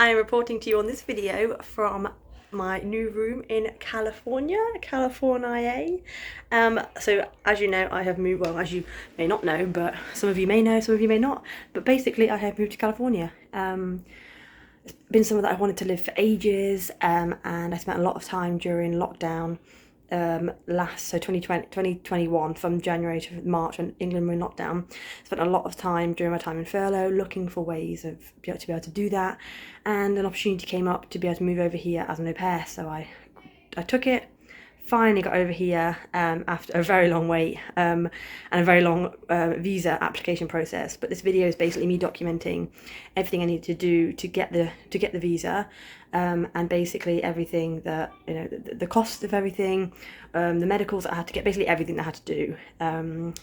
I am reporting to you on this video from my new room in California. So as you know, I have moved, well, as you may not know, but some of you may know, some of you may not, but basically I have moved to California. It's been somewhere that I wanted to live for ages, and I spent a lot of time during lockdown so 2021, from January to March when England were in lockdown. Spent a lot of time during my time in furlough looking for ways to be able to do that, and an opportunity came up to be able to move over here as an au pair, so I took it. Finally got over here after a very long wait and a very long visa application process. But this video is basically me documenting everything I needed to do to get the visa, and basically everything that, you know, the cost of everything, the medicals that I had to get, basically everything that I had to do.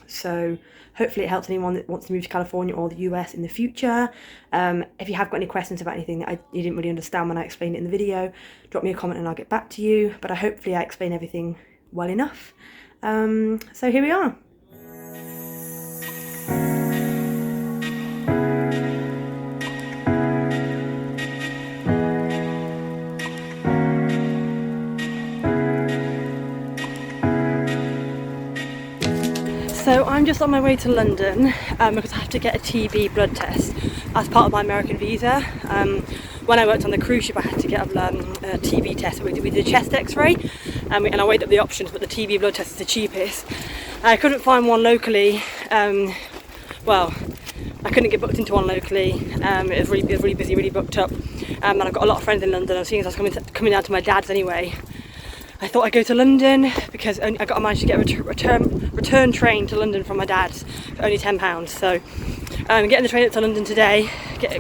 So hopefully it helps anyone that wants to move to California or the US in the future. If you have got any questions about anything that you didn't really understand when I explained it in the video, drop me a comment and I'll get back to you. But hopefully I explain everything well enough. So here we are. So I'm just on my way to London because I have to get a TB blood test as part of my American visa. When I worked on the cruise ship, I had to get a TB test. We did a chest x-ray, and I weighed up the options, but the TB blood test is the cheapest. I couldn't find one locally. Well, I couldn't get booked into one locally. It was really busy, really booked up. And I've got a lot of friends in London. Seeing as I was coming down to my dad's anyway, I thought I'd go to London because I managed to get a return train to London from my dad's for only £10. So getting the train up to London today,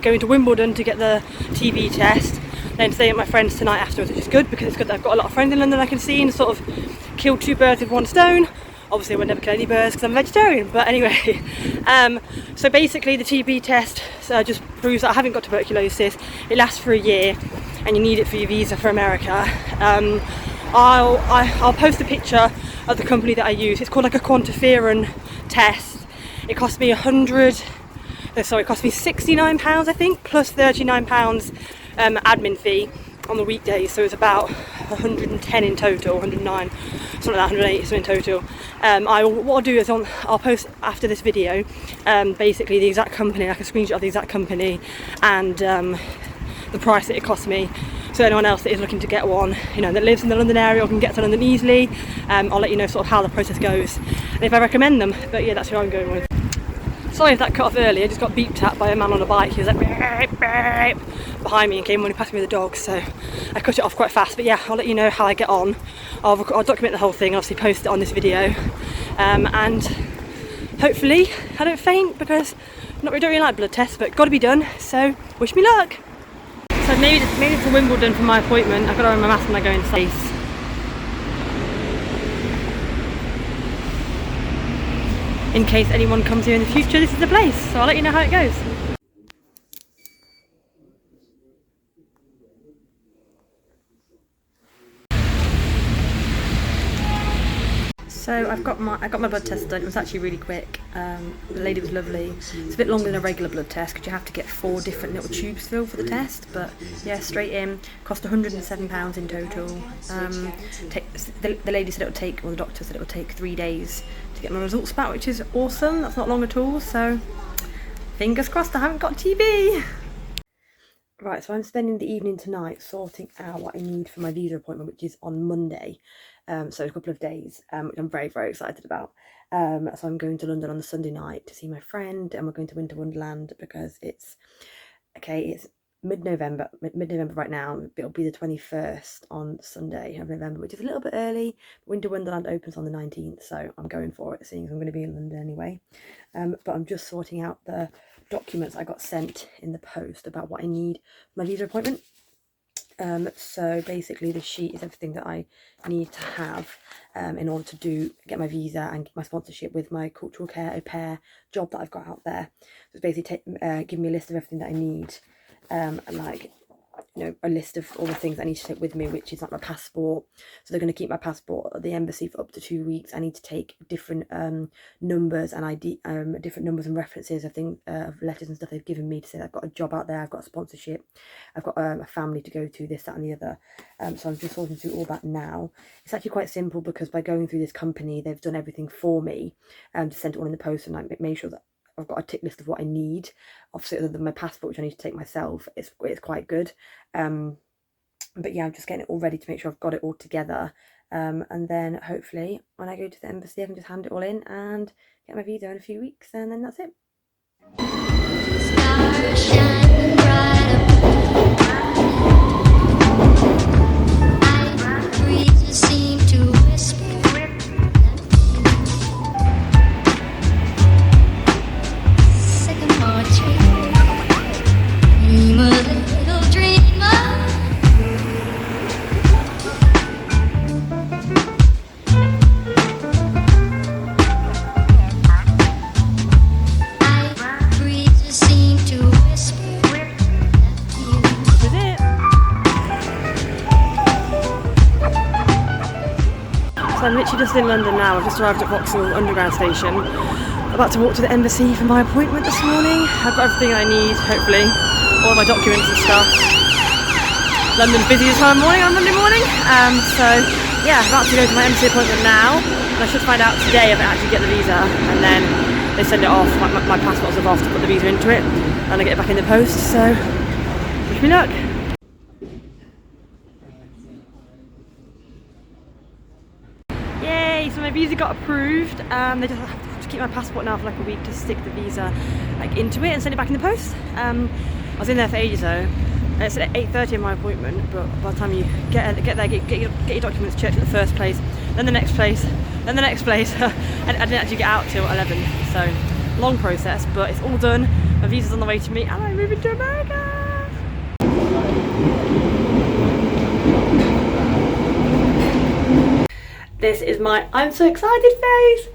going to Wimbledon to get the TB test, then staying at my friend's tonight afterwards, which is good because it's good that I've got a lot of friends in London I can see and sort of kill two birds with one stone. Obviously I would never kill any birds because I'm a vegetarian, but anyway. So basically the TB test just proves that I haven't got tuberculosis. It lasts for a year and you need it for your visa for America. I'll post a picture of the company that I use. It's called like a quantiferon test. It cost me it cost me £69 I think, plus £39 admin fee on the weekdays, so it's about 110 in total, 109, something like that, 108 something in total. What I'll do is I'll post after this video basically the exact company, like a screenshot of the exact company and the price that it cost me. So anyone else that is looking to get one, you know, that lives in the London area or can get to London easily, I'll let you know sort of how the process goes and if I recommend them. But yeah, that's who I'm going with. Sorry if that cut off early, I just got beeped at by a man on a bike. He was like beep, beep, behind me and came when he passed me with the dog, so I cut it off quite fast. But yeah, I'll let you know how I get on. I'll document the whole thing, obviously post it on this video, and hopefully I don't faint because I don't really like blood tests, but got to be done, so wish me luck. So I've made it to Wimbledon for my appointment. I've got to wear my mask when I go in space. In case anyone comes here in the future, this is the place, so I'll let you know how it goes. So I got my blood test done. It was actually really quick. The lady was lovely. It's a bit longer than a regular blood test because you have to get 4 different little tubes filled for the test. But yeah, straight in. Cost £107 in total. The lady said it would take, or the doctor said it would take 3 days to get my results back, which is awesome. That's not long at all. So fingers crossed I haven't got TB. Right, so I'm spending the evening tonight sorting out what I need for my visa appointment, which is on Monday. So a couple of days, which I'm very, very excited about. So I'm going to London on the Sunday night to see my friend, and we're going to Winter Wonderland because it's mid-November right now. It'll be the 21st on Sunday of November, which is a little bit early. Winter Wonderland opens on the 19th, so I'm going for it, seeing as I'm going to be in London anyway. But I'm just sorting out the documents I got sent in the post about what I need for my visa appointment. So basically the sheet is everything that I need to have in order to get my visa and get my sponsorship with my cultural care au pair job that I've got out there. So it's basically giving me a list of everything that I need, and like a list of all the things I need to take with me, which is like my passport. So they're going to keep my passport at the embassy for up to 2 weeks. I need to take different numbers and ID, different numbers and references of things, of letters and stuff they've given me to say I've got a job out there, I've got a sponsorship, I've got a family to go to, this, that, and the other. So I'm just sorting through all that now. It's actually quite simple because by going through this company, they've done everything for me, to send it all in the post and like make sure that I've got a tick list of what I need. Obviously, other than my passport, which I need to take myself, it's quite good. But yeah, I'm just getting it all ready to make sure I've got it all together. And then hopefully when I go to the embassy, I can just hand it all in and get my visa in a few weeks, and then that's it. Stars shining bright above. Breezes seem to whisper. So I'm literally just in London now. I've just arrived at Vauxhall Underground station. About to walk to the embassy for my appointment this morning. I've got everything I need, hopefully. All my documents and stuff. London's busy this time of morning on Monday morning. So yeah, about to go to my embassy appointment now. And I should find out today if I actually get the visa. And then they send it off, my passport's off to put the visa into it. And I get it back in the post, so wish me luck. Yay, so my visa got approved. They just have to keep my passport now for like a week to stick the visa like into it and send it back in the post. I was in there for ages though. It's at 8:30 in my appointment, but by the time you get there, get your documents checked at the first place, then the next place, then the next place, and I didn't actually get out till 11, so long process, but it's all done. My visa's on the way to me, and I'm moving to America! This is my I'm so excited face!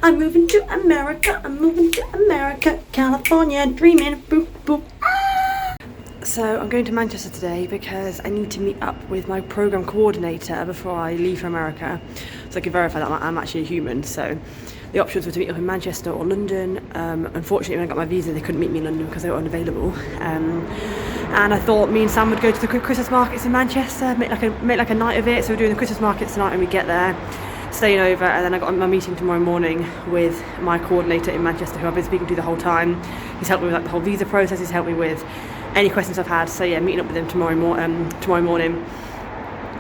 I'm moving to America, I'm moving to America, California, dreaming, boop, boop, ah! So I'm going to Manchester today because I need to meet up with my program coordinator before I leave for America, so I can verify that I'm actually a human. So the options were to meet up in Manchester or London. Unfortunately, when I got my visa, they couldn't meet me in London because they were unavailable. And I thought me and Sam would go to the Christmas markets in Manchester, make like a night of it. So we're doing the Christmas markets tonight when we get there, staying over, and then I got my meeting tomorrow morning with my coordinator in Manchester, who I've been speaking to the whole time. He's helped me with like the whole visa process. He's helped me with any questions I've had. So yeah, meeting up with him tomorrow morning.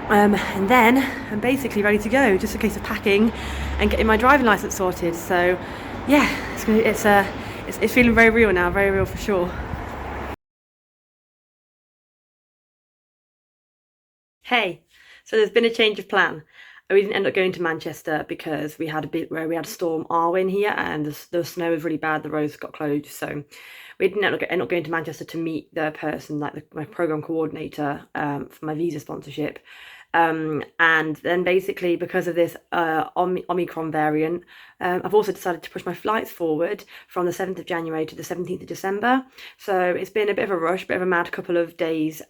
And then I'm basically ready to go. Just a case of packing and getting my driving license sorted. So yeah, it's feeling very real now, very real for sure. Hey, so there's been a change of plan. We didn't end up going to Manchester because we had a storm Arwen here, and the snow was really bad. The roads got closed, so we didn't end up going to Manchester to meet the person, like my program coordinator, for my visa sponsorship. And then basically because of this Omicron variant, I've also decided to push my flights forward from the 7th of January to the 17th of December. So it's been a bit of a rush, bit of a mad couple of days,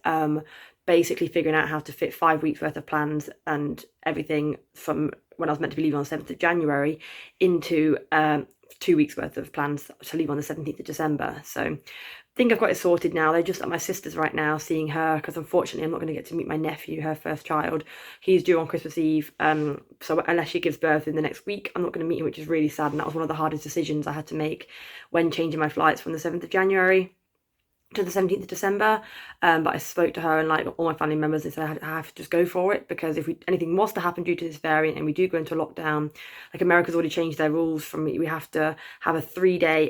basically figuring out how to fit 5 weeks worth of plans and everything from when I was meant to be leaving on the 7th of January into 2 weeks worth of plans to leave on the 17th of December. So I think I've got it sorted now. They're just at my sister's right now, seeing her, because unfortunately I'm not going to get to meet my nephew, her first child. He's due on Christmas Eve, so unless she gives birth in the next week, I'm not going to meet him, which is really sad, and that was one of the hardest decisions I had to make when changing my flights from the 7th of January to the 17th of December. But I spoke to her and like all my family members and said I have to just go for it, because if anything was to happen due to this variant and we do go into lockdown, like America's already changed their rules from we have to have a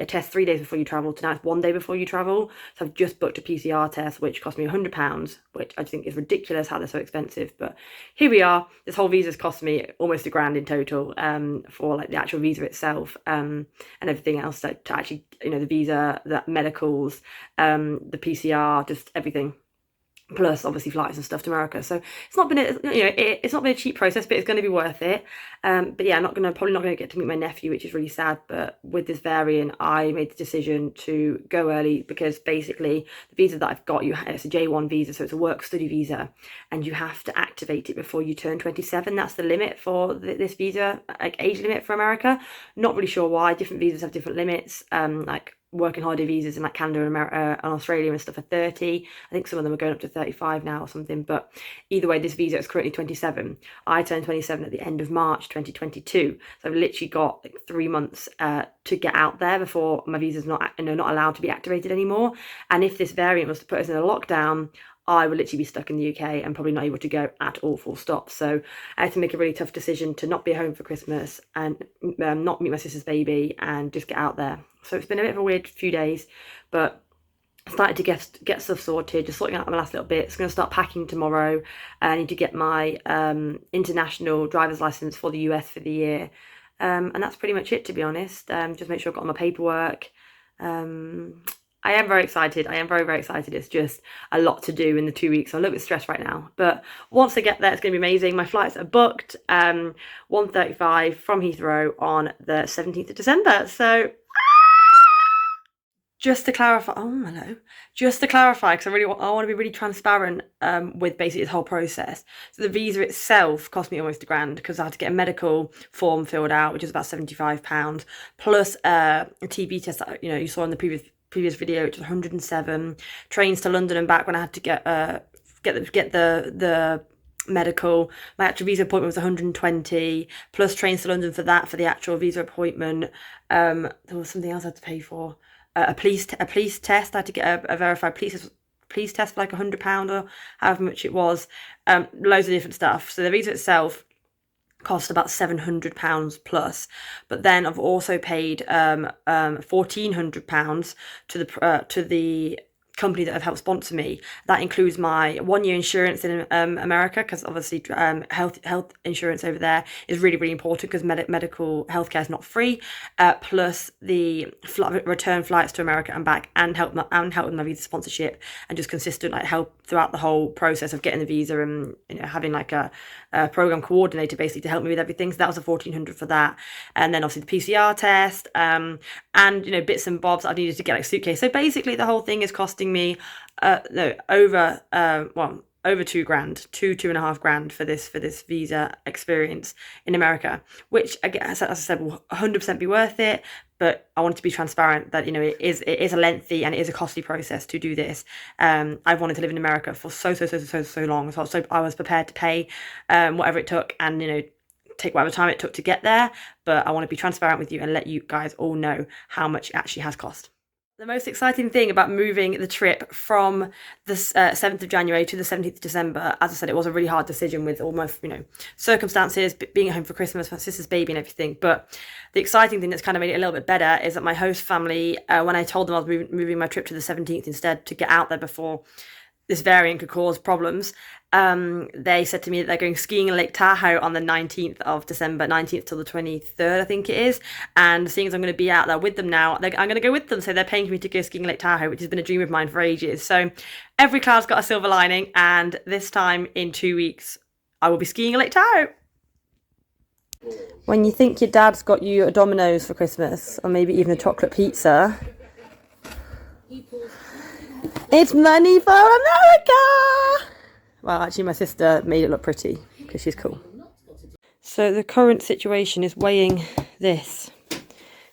test 3 days before you travel to now it's 1 day before you travel. So I've just booked a PCR test, which cost me £100, which I think is ridiculous how they're so expensive, but here we are. This whole visa's cost me almost £1,000 in total, for like the actual visa itself, and everything else, like to actually, the visa, the medicals, the PCR, just everything. plus obviously flights and stuff to America. So it's not been it's not been a cheap process, but it's going to be worth it. But yeah, probably not gonna get to meet my nephew, which is really sad. But with this variant, I made the decision to go early because basically the visa that I've got, it's a J1 visa, so it's a work study visa, and you have to activate it before you turn 27. That's the limit for this visa, like age limit for America. Not really sure why. Different visas have different limits. Like working holiday visas in like Canada and, America, and Australia and stuff are 30. I think some of them are going up to 35 now or something. But either way, this visa is currently 27. I turned 27 at the end of March 2022. So I've literally got like 3 months to get out there before my visa's not allowed to be activated anymore. And if this variant was to put us in a lockdown, I would literally be stuck in the UK and probably not able to go at all, full stop. So I had to make a really tough decision to not be home for Christmas and not meet my sister's baby and just get out there. So it's been a bit of a weird few days, but I started to get stuff sorted, just sorting out my last little bits. I'm going to start packing tomorrow. I need to get my international driver's license for the US for the year. And that's pretty much it, to be honest. Just make sure I've got all my paperwork. I am very excited. I am very, very excited. It's just a lot to do in the 2 weeks. I'm a little bit stressed right now. But once I get there, it's going to be amazing. My flights are booked, 1:35 from Heathrow on the 17th of December. So just to clarify, just to clarify, because I want to be really transparent with basically this whole process. So the visa itself cost me almost £1,000 because I had to get a medical form filled out, which is about £75, plus a TB test that you saw in the previous video, which was 107. Trains to London and back when I had to get the medical. My actual visa appointment was 120, plus trains to London for the actual visa appointment. There was something else I had to pay for. A police test. I had to get a verified police test for like £100 or however much it was. Loads of different stuff. So the visa itself cost about £700 plus, but then I've also paid £1,400 to the company that have helped sponsor me. That includes my 1 year insurance in America, because obviously health insurance over there is really, really important because medical healthcare is not free, plus the return flights to America and back, and help with my visa sponsorship, and just consistent help throughout the whole process of getting the visa, and having like a program coordinator basically to help me with everything. So that was £1,400 for that, and then obviously the PCR test, and bits and bobs I needed to get, like suitcase. So basically the whole thing is costing me over £2,500 for this visa experience in America, which I guess, as I said, will 100% be worth it. But I wanted to be transparent that it is a lengthy and it is a costly process to do this. I've wanted to live in America for so long, so I was prepared to pay whatever it took, and take whatever time it took to get there. But I want to be transparent with you and let you guys all know how much it actually has cost. The most exciting thing about moving the trip from the 7th of January to the 17th of December, as I said, it was a really hard decision with all my circumstances, being at home for Christmas, my sister's baby and everything. But the exciting thing that's kind of made it a little bit better is that my host family, when I told them I was moving my trip to the 17th instead to get out there before this variant could cause problems, they said to me that they're going skiing in Lake Tahoe on the 19th of December, 19th till the 23rd, I think it is. And seeing as I'm going to be out there with them now, I'm going to go with them. So they're paying for me to go skiing in Lake Tahoe, which has been a dream of mine for ages. So every cloud's got a silver lining. And this time in 2 weeks, I will be skiing in Lake Tahoe. When you think your dad's got you a Domino's for Christmas, or maybe even a chocolate pizza, it's money for America! Well, actually, my sister made it look pretty because she's cool. So the current situation is weighing this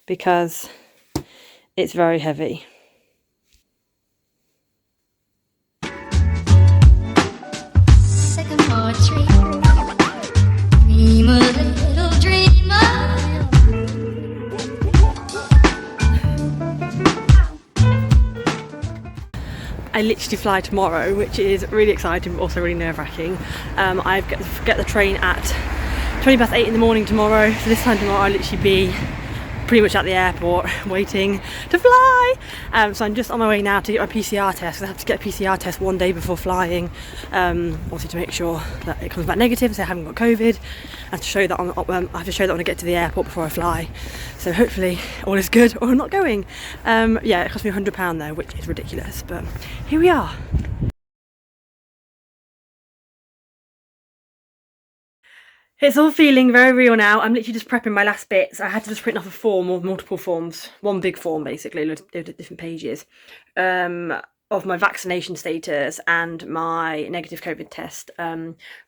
because it's very heavy. Sycamore tree, dream a little dreamer. I literally fly tomorrow, which is really exciting but also really nerve-wracking. I get the train at 8:20 in the morning tomorrow. So this time tomorrow I'll literally be pretty much at the airport waiting to fly. So I'm just on my way now to get my PCR test. I have to get a PCR test 1 day before flying, obviously to make sure that it comes back negative, so I haven't got COVID. I have to show that I have to show that when I get to the airport before I fly. So hopefully all is good, or I'm not going. Yeah, it cost me £100 though, which is ridiculous, but here we are. It's all feeling very real now. I'm literally just prepping my last bits. I had to just print off a form or multiple forms, one big form basically, loads of different pages, of my vaccination status and my negative COVID test,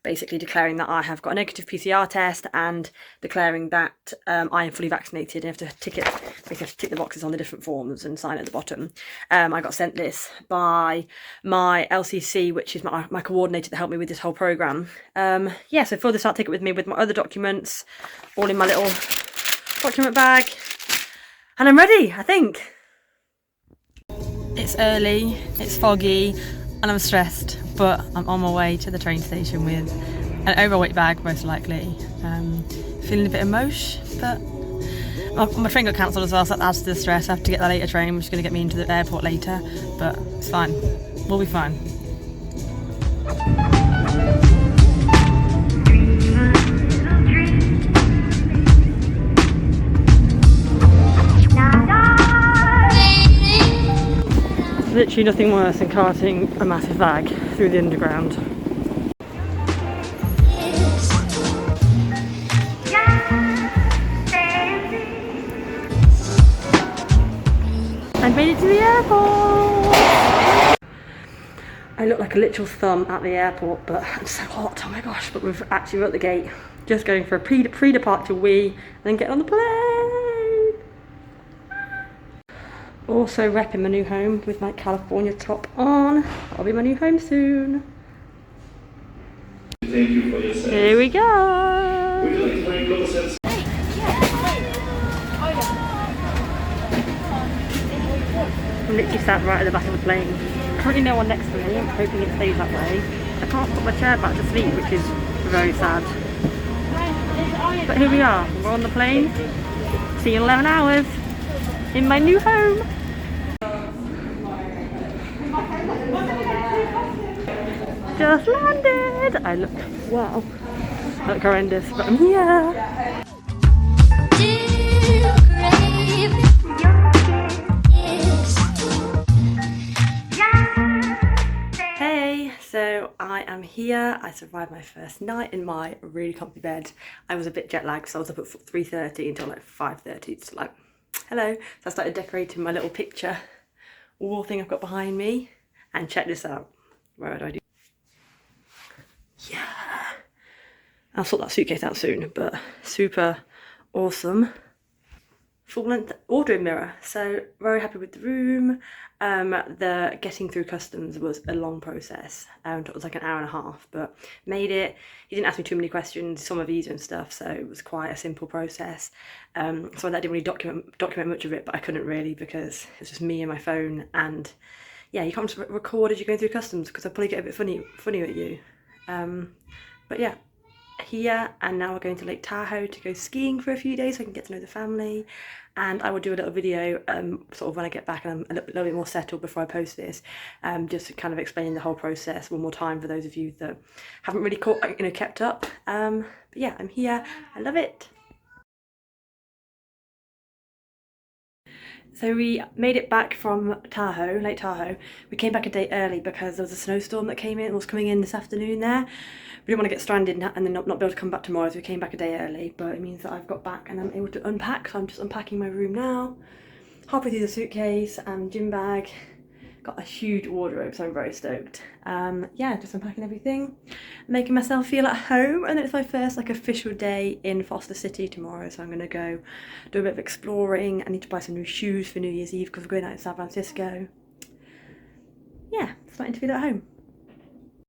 basically declaring that I have got a negative PCR test and declaring that I am fully vaccinated. I have to tick the boxes on the different forms and sign at the bottom. I got sent this by my LCC, which is my coordinator that helped me with this whole programme. Yeah, so for this I'll take it with me with my other documents, all in my little document bag. And I'm ready, I think. It's early, it's foggy, and I'm stressed, but I'm on my way to the train station with an overweight bag, most likely. Feeling a bit emosh, but my train got cancelled as well, so that adds to the stress. I have to get the later train, which is going to get me into the airport later, but it's fine. We'll be fine. Literally nothing worse than carting a massive bag through the underground. I made it to the airport! I look like a literal thumb at the airport, but I'm so hot, oh my gosh, but we're actually at the gate. Just going for a pre-departure wee, and then getting on the plane! Also repping my new home with my California top on. That'll be my new home soon. Thank you for your service. Here we go! Would you like to bring closer? I'm literally sat right at the back of the plane. Currently no one next to me, I'm hoping it stays that way. I can't put my chair back to sleep, which is very sad. But here we are, we're on the plane. See you in 11 hours in my new home. Just landed! I look, wow, I look horrendous, but I'm here! Still craving your kiss. Hey, so I am here. I survived my first night in my really comfy bed. I was a bit jet lagged, so I was up at 3:30 until like 5:30. It's like, hello. So I started decorating my little picture wall thing I've got behind me. And check this out. Where do I do? Yeah. I'll sort that suitcase out soon, but super awesome. Full length wardrobe mirror. So very happy with the room. The getting through customs was a long process. It was like an hour and a half, but made it. He didn't ask me too many questions, some of visa and stuff, so it was quite a simple process. So I didn't really document much of it, but I couldn't really because it's just me and my phone, and yeah, you can't just record as you're going through customs because I'll probably get a bit funny at you. But yeah, here, and now we're going to Lake Tahoe to go skiing for a few days so I can get to know the family, and I will do a little video sort of when I get back and I'm a little bit more settled before I post this, just kind of explaining the whole process one more time for those of you that haven't really kept up. But yeah, I'm here, I love it. So we made it back from Tahoe, Lake Tahoe. We came back a day early because there was a snowstorm that came in, was coming in this afternoon there. We didn't want to get stranded and then not be able to come back tomorrow, so we came back a day early, but it means that I've got back and I'm able to unpack, so I'm just unpacking my room now. Halfway through the suitcase and gym bag. Got a huge wardrobe, so I'm very stoked. Yeah, just unpacking everything, making myself feel at home, and then it's my first official day in Foster City tomorrow, so I'm gonna go do a bit of exploring. I need to buy some new shoes for New Year's Eve because we're going out in San Francisco. Yeah, starting to feel at home.